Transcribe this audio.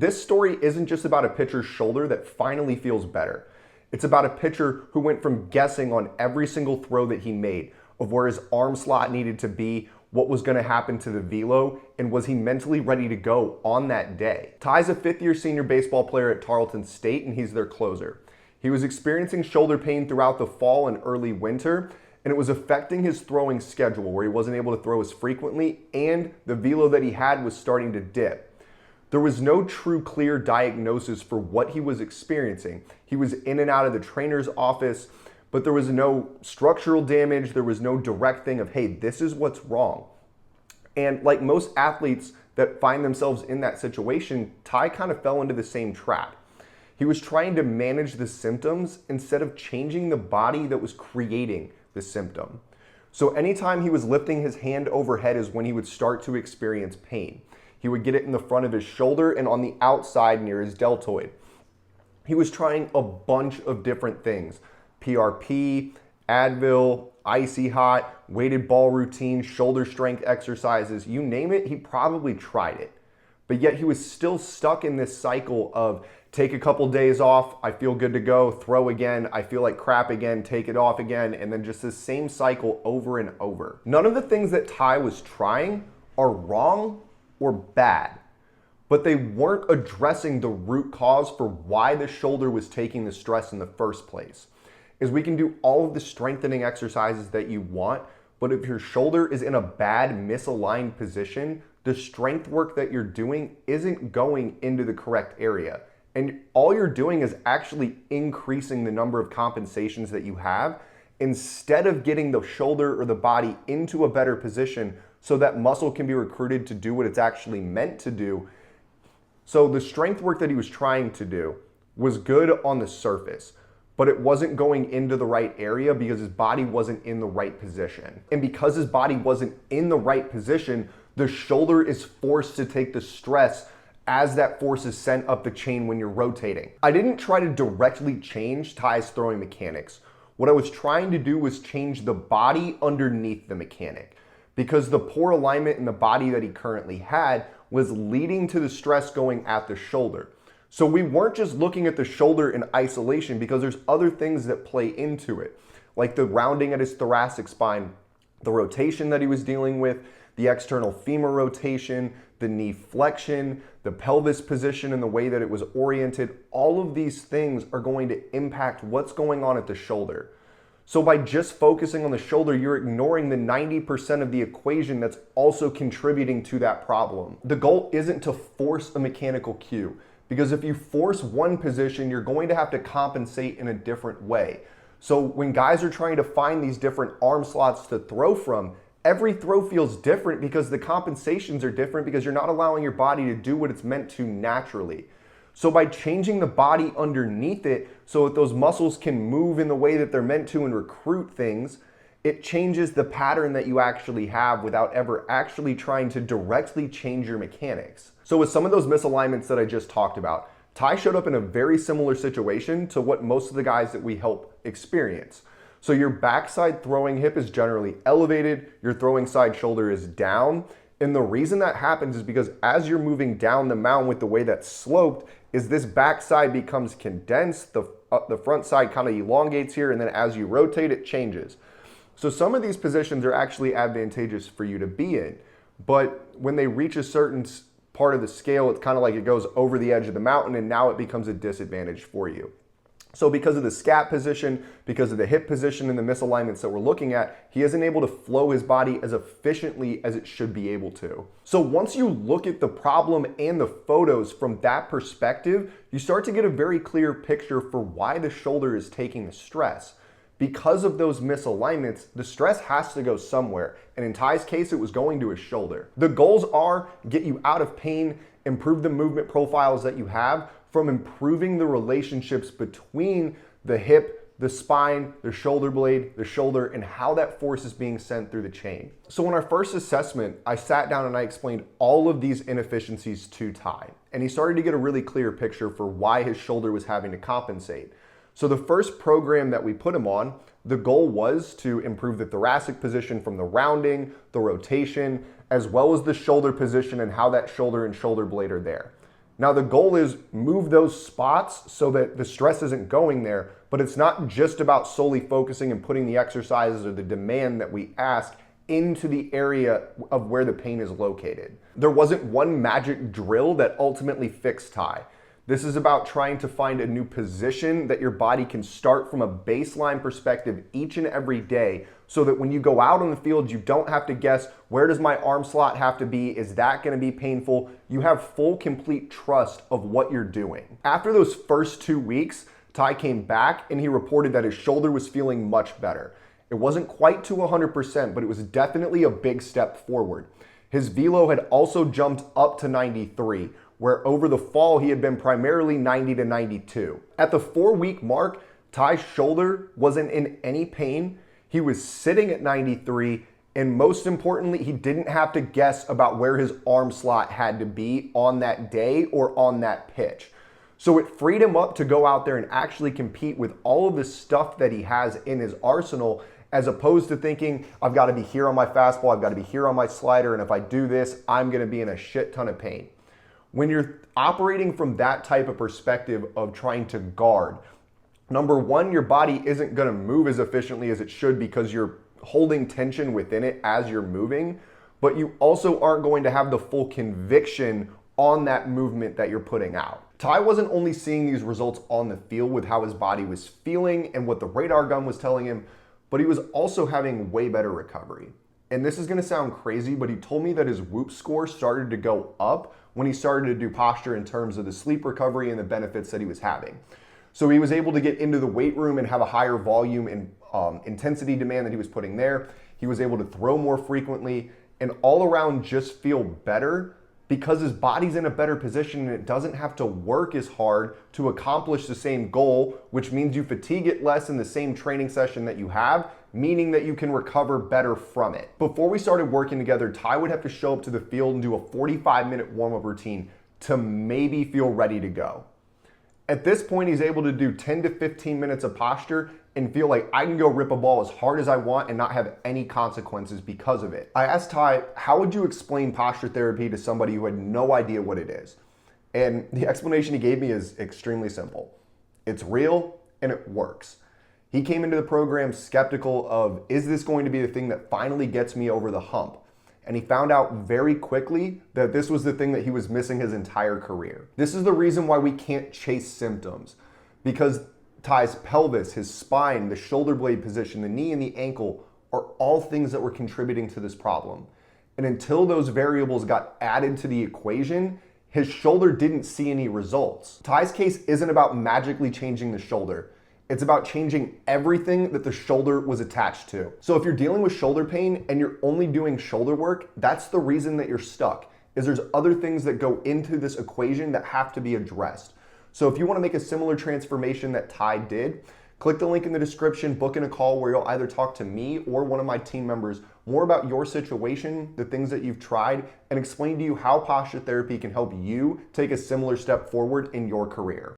This story isn't just about a pitcher's shoulder that finally feels better. It's about a pitcher who went from guessing on every single throw that he made of where his arm slot needed to be, what was going to happen to the velo, and was he mentally ready to go on that day. Ty's a fifth-year senior baseball player at Tarleton State, and he's their closer. He was experiencing shoulder pain throughout the fall and early winter, and it was affecting his throwing schedule where he wasn't able to throw as frequently, and the velo that he had was starting to dip. There was no true clear diagnosis for what he was experiencing. He was in and out of the trainer's office, but there was no structural damage. There was no direct thing of, hey, this is what's wrong. And like most athletes that find themselves in that situation, Tai kind of fell into the same trap. He was trying to manage the symptoms instead of changing the body that was creating the symptom. So anytime he was lifting his hand overhead is when he would start to experience pain. He would get it in the front of his shoulder and on the outside near his deltoid. He was trying a bunch of different things. PRP, Advil, icy hot, weighted ball routine, shoulder strength exercises, you name it, he probably tried it. But yet he was still stuck in this cycle of take a couple days off, I feel good to go, throw again, I feel like crap again, take it off again, and then just this same cycle over and over. None of the things that Tai was trying are wrong or bad, but they weren't addressing the root cause for why the shoulder was taking the stress in the first place. Is we can do all of the strengthening exercises that you want, but if your shoulder is in a bad misaligned position, the strength work that you're doing isn't going into the correct area. And all you're doing is actually increasing the number of compensations that you have instead of getting the shoulder or the body into a better position so that muscle can be recruited to do what it's actually meant to do. So the strength work that he was trying to do was good on the surface, but it wasn't going into the right area because his body wasn't in the right position. And because his body wasn't in the right position, the shoulder is forced to take the stress as that force is sent up the chain when you're rotating. I didn't try to directly change Tai's throwing mechanics. What I was trying to do was change the body underneath the mechanic, because the poor alignment in the body that he currently had was leading to the stress going at the shoulder. So we weren't just looking at the shoulder in isolation because there's other things that play into it, like the rounding at his thoracic spine, the rotation that he was dealing with, the external femur rotation, the knee flexion, the pelvis position and the way that it was oriented. All of these things are going to impact what's going on at the shoulder. So by just focusing on the shoulder, you're ignoring the 90% of the equation that's also contributing to that problem. The goal isn't to force a mechanical cue, because if you force one position, you're going to have to compensate in a different way. So when guys are trying to find these different arm slots to throw from, every throw feels different because the compensations are different because you're not allowing your body to do what it's meant to naturally. So by changing the body underneath it so that those muscles can move in the way that they're meant to and recruit things, it changes the pattern that you actually have without ever actually trying to directly change your mechanics. So with some of those misalignments that I just talked about, Tai showed up in a very similar situation to what most of the guys that we help experience. So your backside throwing hip is generally elevated, your throwing side shoulder is down. And the reason that happens is because as you're moving down the mound with the way that's sloped, is this backside becomes condensed, the front side kind of elongates here, and then as you rotate, it changes. So some of these positions are actually advantageous for you to be in, but when they reach a certain part of the scale, it's kind of like it goes over the edge of the mountain, and now it becomes a disadvantage for you. So because of the scat position, because of the hip position and the misalignments that we're looking at, he isn't able to flow his body as efficiently as it should be able to. So once you look at the problem and the photos from that perspective, you start to get a very clear picture for why the shoulder is taking the stress. Because of those misalignments, the stress has to go somewhere. And in Tai's case, it was going to his shoulder. The goals are get you out of pain, improve the movement profiles that you have, from improving the relationships between the hip, the spine, the shoulder blade, the shoulder, and how that force is being sent through the chain. So in our first assessment, I sat down and I explained all of these inefficiencies to Tai, and he started to get a really clear picture for why his shoulder was having to compensate. So the first program that we put him on, the goal was to improve the thoracic position from the rounding, the rotation, as well as the shoulder position and how that shoulder and shoulder blade are there. Now the goal is move those spots so that the stress isn't going there, but it's not just about solely focusing and putting the exercises or the demand that we ask into the area of where the pain is located. There wasn't one magic drill that ultimately fixed Tai. This is about trying to find a new position that your body can start from a baseline perspective each and every day, so that when you go out on the field, you don't have to guess, where does my arm slot have to be? Is that going to be painful? You have full, complete trust of what you're doing. After those first 2 weeks, Tai came back and he reported that his shoulder was feeling much better. It wasn't quite to 100%, but it was definitely a big step forward. His velo had also jumped up to 93, where over the fall he had been primarily 90 to 92. At the 4-week mark, Tai's shoulder wasn't in any pain. He was sitting at 93, and most importantly, he didn't have to guess about where his arm slot had to be on that day or on that pitch. So it freed him up to go out there and actually compete with all of the stuff that he has in his arsenal, as opposed to thinking, I've got to be here on my fastball, I've got to be here on my slider, and if I do this, I'm going to be in a shit ton of pain. When you're operating from that type of perspective of trying to guard, number one, your body isn't going to move as efficiently as it should because you're holding tension within it as you're moving, but you also aren't going to have the full conviction on that movement that you're putting out. Tai wasn't only seeing these results on the field with how his body was feeling and what the radar gun was telling him, but he was also having way better recovery. And this is going to sound crazy, but he told me that his whoop score started to go up when he started to do posture in terms of the sleep recovery and the benefits that he was having. So he was able to get into the weight room and have a higher volume and intensity demand that he was putting there. He was able to throw more frequently and all around just feel better because his body's in a better position and it doesn't have to work as hard to accomplish the same goal, which means you fatigue it less in the same training session that you have, meaning that you can recover better from it. Before we started working together, Tai would have to show up to the field and do a 45-minute warm-up routine to maybe feel ready to go. At this point, he's able to do 10 to 15 minutes of posture and feel like I can go rip a ball as hard as I want and not have any consequences because of it. I asked Tai, how would you explain posture therapy to somebody who had no idea what it is? And the explanation he gave me is extremely simple. It's real and it works. He came into the program skeptical of, is this going to be the thing that finally gets me over the hump? And he found out very quickly that this was the thing that he was missing his entire career. This is the reason why we can't chase symptoms, because Tai's pelvis, his spine, the shoulder blade position, the knee and the ankle are all things that were contributing to this problem. And until those variables got added to the equation, his shoulder didn't see any results. Tai's case isn't about magically changing the shoulder. It's about changing everything that the shoulder was attached to. So if you're dealing with shoulder pain and you're only doing shoulder work, that's the reason that you're stuck, is there's other things that go into this equation that have to be addressed. So if you want to make a similar transformation that Tai did, click the link in the description, book in a call where you'll either talk to me or one of my team members more about your situation, the things that you've tried, and explain to you how posture therapy can help you take a similar step forward in your career.